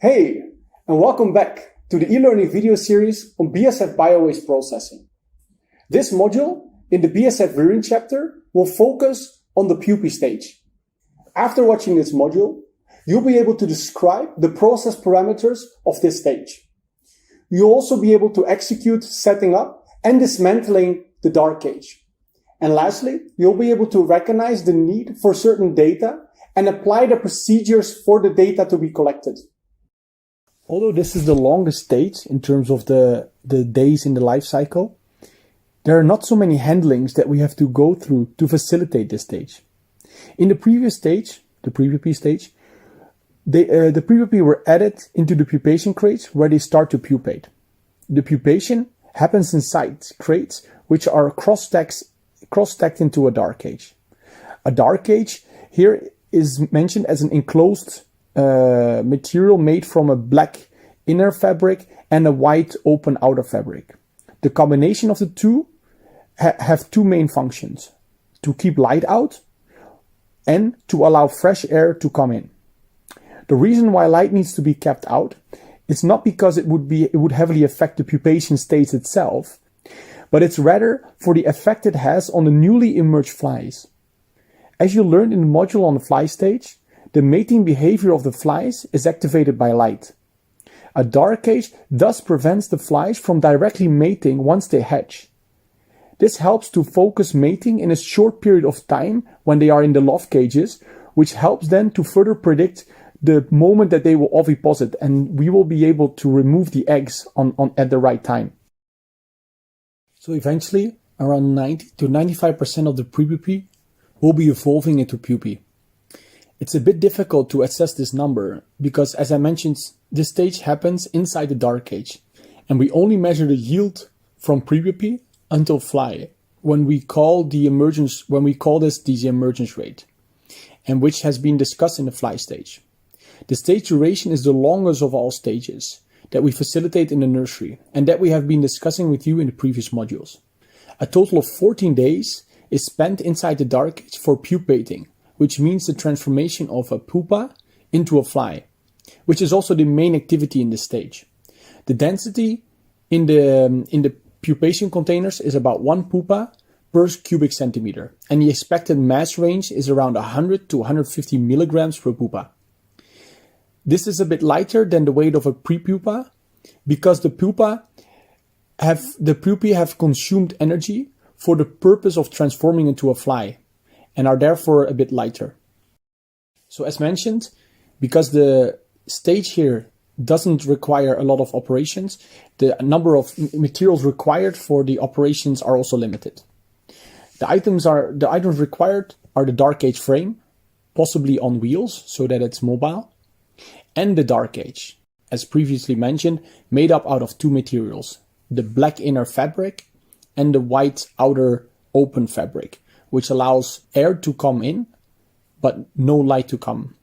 Hey, and welcome back to the e-learning video series on BASF biowaste processing. This module in the BASF Rearing chapter will focus on the pupae stage. After watching this module, you'll be able to describe the process parameters of this stage. You'll also be able to execute setting up and dismantling the dark cage. And lastly, you'll be able to recognize the need for certain data and apply the procedures for the data to be collected. Although this is the longest stage in terms of the days in the life cycle, there are not so many handlings that we have to go through to facilitate this stage. In the previous stage, the pre-pupae stage, the pre-pupae were added into the pupation crates where they start to pupate. The pupation happens inside crates which are cross-stacked into a dark cage. A dark cage here is mentioned as an enclosed material made from a black inner fabric and a white open outer fabric. The combination of the two have two main functions: to keep light out and to allow fresh air to come in. The reason why light needs to be kept out is not because it would heavily affect the pupation stage itself, but it's rather for the effect it has on the newly emerged flies. As you learned in the module on the fly stage, the mating behavior of the flies is activated by light. A dark cage thus prevents the flies from directly mating once they hatch. This helps to focus mating in a short period of time when they are in the loft cages, which helps then to further predict the moment that they will oviposit, and we will be able to remove the eggs at the right time. So eventually, around 90 to 95% of the pre-pupae will be evolving into pupae. It's a bit difficult to assess this number because, as I mentioned, this stage happens inside the dark cage, and we only measure the yield from pre-pupae until fly when we call this the emergence rate, and which has been discussed in the fly stage. The stage duration is the longest of all stages that we facilitate in the nursery and that we have been discussing with you in the previous modules. A total of 14 days is spent inside the dark cage for pupating, which means the transformation of a pupa into a fly, which is also the main activity in this stage. The density in the pupation containers is about 1 pupa per cubic centimeter, and the expected mass range is around 100 to 150 milligrams per pupa. This is a bit lighter than the weight of a pre-pupa because the pupae have consumed energy for the purpose of transforming into a fly and are therefore a bit lighter. So as mentioned, because the stage here doesn't require a lot of operations, the number of materials required for the operations are also limited. The items required are the dark cage frame, possibly on wheels so that it's mobile, and the dark cage, as previously mentioned, made up out of two materials, the black inner fabric and the white outer open fabric, which allows air to come in, but no light to come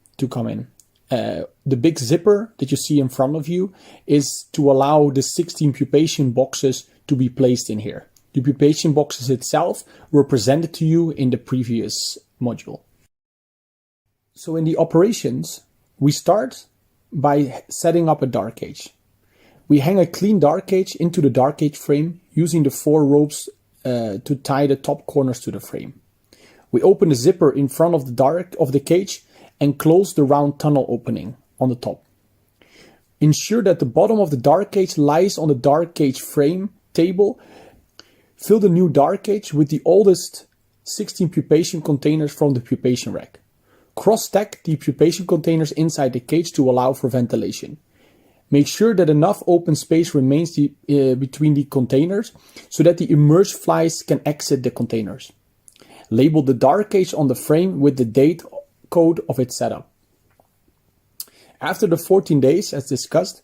in. The big zipper that you see in front of you is to allow the 16 pupation boxes to be placed in here. The pupation boxes itself were presented to you in the previous module. So in the operations, we start by setting up a dark cage. We hang a clean dark cage into the dark cage frame using the 4 ropes to tie the top corners to the frame. We open the zipper in front of the cage and close the round tunnel opening on the top. Ensure that the bottom of the dark cage lies on the dark cage frame table. Fill the new dark cage with the oldest 16 pupation containers from the pupation rack. Cross-stack the pupation containers inside the cage to allow for ventilation. Make sure that enough open space remains between the containers so that the emerged flies can exit the containers. Label the dark cage on the frame with the date code of its setup. After the 14 days, as discussed,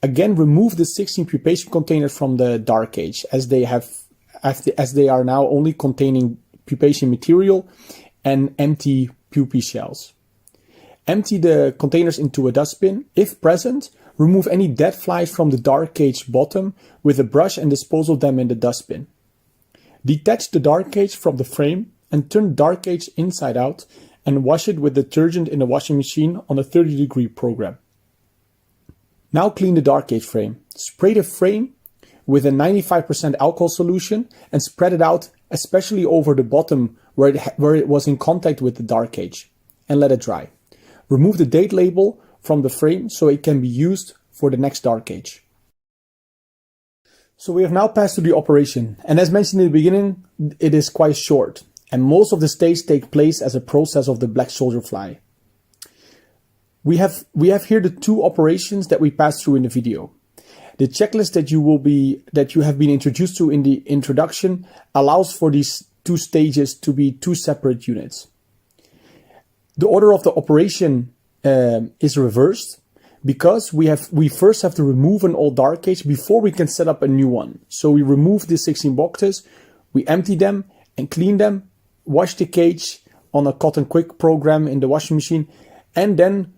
again remove the 16 pupation containers from the dark cage as they are now only containing pupation material and empty pupae shells. Empty the containers into a dustbin. If present, remove any dead flies from the dark cage bottom with a brush and dispose of them in the dustbin. Detach the dark cage from the frame and turn the dark cage inside out and wash it with detergent in the washing machine on a 30-degree program. Now clean the dark gauge frame. Spray the frame with a 95% alcohol solution and spread it out, especially over the bottom where it was in contact with the dark gauge, and let it dry. Remove the date label from the frame so it can be used for the next dark gauge. So we have now passed through the operation, and as mentioned in the beginning, it is quite short, and most of the stage take place as a process of the black soldier fly. We have here the two operations that we passed through in the video. The checklist that you have been introduced to in the introduction allows for these two stages to be two separate units. The order of the operation is reversed because we first have to remove an old dark gauge before we can set up a new one. So we remove the 16 boxes, we empty them and clean them, wash the cage on a cotton quick program in the washing machine, and then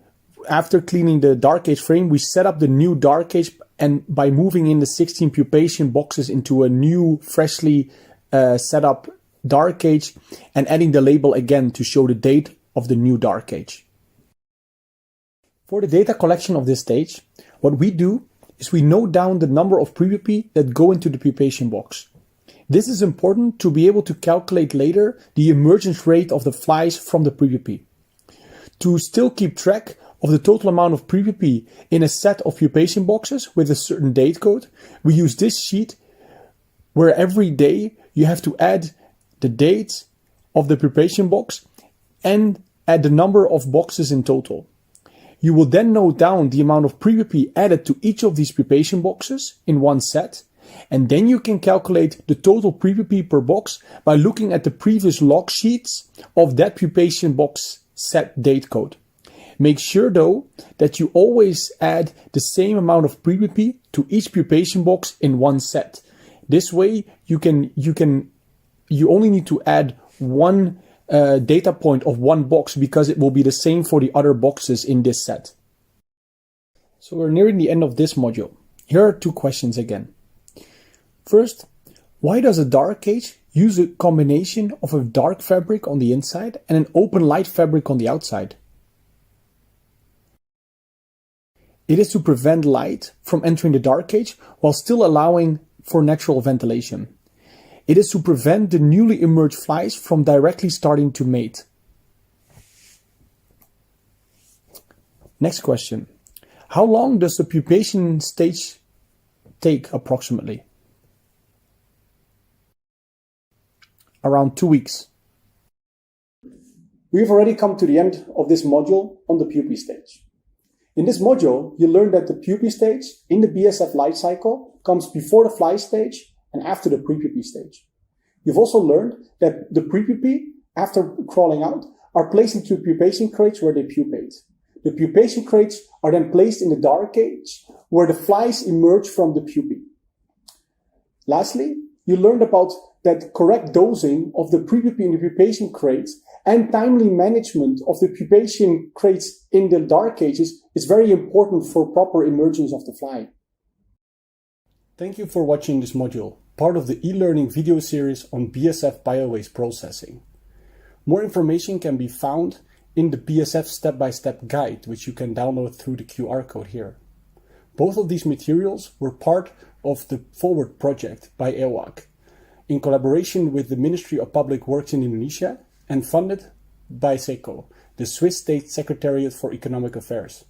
after cleaning the dark gauge frame, we set up the new dark gauge, and by moving in the 16 pupation boxes into a new freshly set up dark gauge and adding the label again to show the date of the new dark gauge. For the data collection of this stage, what we do is we note down the number of pre-pupae that go into the pupation box. This is important to be able to calculate later the emergence rate of the flies from the pre-pupae. To still keep track of the total amount of pre-pupae in a set of pupation boxes with a certain date code, we use this sheet where every day you have to add the date of the pupation box and add the number of boxes in total. You will then note down the amount of pre-pupae added to each of these pupation boxes in one set, and then you can calculate the total pre-pupae per box by looking at the previous log sheets of that pupation box set date code. Make sure though that you always add the same amount of pre-pupae to each pupation box in one set. This way you only need to add one data point of one box because it will be the same for the other boxes in this set. So we're nearing the end of this module. Here are two questions again. First, why does a dark gauge use a combination of a dark fabric on the inside and an open light fabric on the outside? It is to prevent light from entering the dark gauge while still allowing for natural ventilation. It is to prevent the newly emerged flies from directly starting to mate. Next question. How long does the pupation stage take approximately? Around 2 weeks. We've already come to the end of this module on the pupae stage. In this module, you learned that the pupae stage in the BSF life cycle comes before the fly stage and after the pre-pupae stage. You've also learned that the pre-pupae, after crawling out, are placed into pupation crates where they pupate. The pupation crates are then placed in the dark gauge where the flies emerge from the pupae. Lastly, you learned about that correct dosing of the pre-pupae in the pupation crates and timely management of the pupation crates in the dark gauges is very important for proper emergence of the fly. Thank you for watching this module, part of the e-learning video series on BSF biowaste processing. More information can be found in the BSF step-by-step guide, which you can download through the QR code here. Both of these materials were part of the Forward project by EWAC, in collaboration with the Ministry of Public Works in Indonesia and funded by SECO, the Swiss State Secretariat for Economic Affairs.